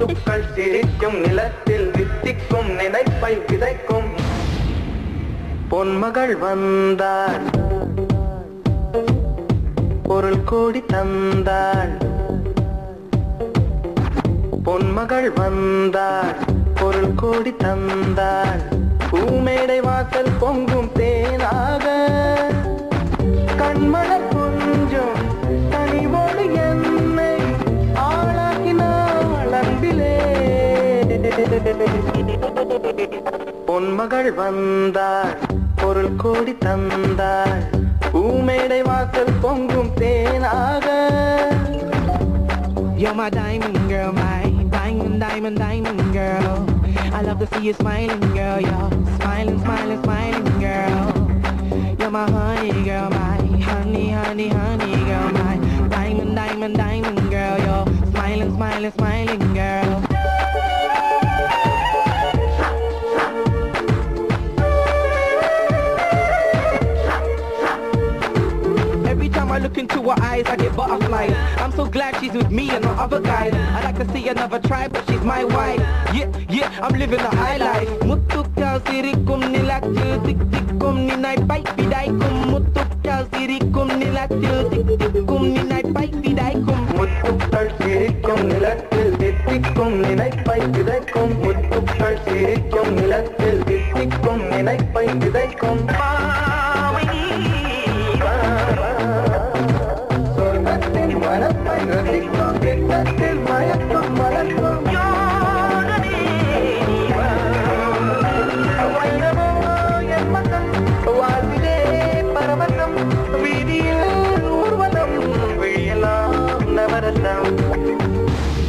முத்துக்கள் சிரிக்கும் நிலத்தில் வித்திக்கும் நினைப்பை விதைக்கும் பொன்மகள் வந்தாள் பொருள் கோடி தந்தாள் பொன்மகள் வந்தாள் பொருள் கோடி தந்தாள் பூமேடை வாசல் பொங்கும் தேனாக கண்மலர் கொஞ்சம் தனிவோடு என்னை ஆளாக்கினாள் அன்பிலே பொன்மகள் வந்தாள் பொருள் கோடி தந்தாள் பூமேடை வாசல் பொங்கும் தேனாக You're my diamond girl, my diamond, diamond, diamond girl. I love to see you smiling, girl. You're smiling, smiling, smiling, girl. You're my honey girl, my honey, honey, honey girl, my diamond, diamond, diamond girl. You're smiling, smiling, smiling, girl. I look into her eyes, I get butterflies. I'm so glad she's with me and not other guys. I like to see another tribe, but she's my wife. Yeah, I'm living the high life. Mutukal sirikum nilakil tik tikum ninai baik bidaikum. Mutukal sirikum nilakil tik tikum ninai baik bidaikum. Mutukal sirikum nilakil tik tikum ninai baik bidaikum. Mutukal sirikum nilakil tik tikum ninai baik bidaikum.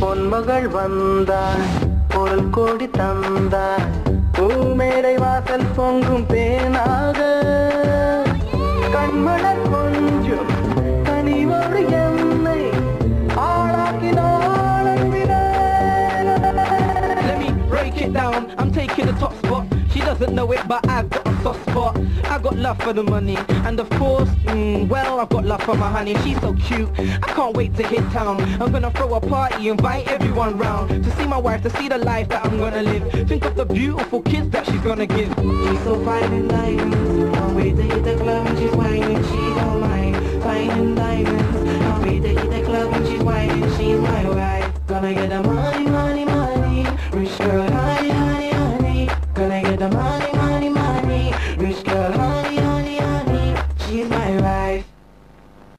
பொன்மகள் வந்தாள் பொருள் கோடி தந்தாள் பூமேடை வாசல் பொங்கும் தேனாக கண்மலர் கொஞ்சம் கனிவோடு என்னை ஆளாக்கினாள் அன்பிலே. Let me break it down, I'm taking the top spot. She doesn't know it, but I've got a soft spot. I got love for the money, and of course, well, I've got love for my honey. She's so cute, I can't wait to hit town. I'm gonna throw a party, invite everyone round to see my wife, to see the life that I'm gonna live. Think of the beautiful kids that she's gonna give. She's so fine and diamonds. Can't wait to hit the club and she's whining, she don't mind. Fine and diamonds. Can't wait to hit the club and she's whining, she's my wife. Gonna get them on.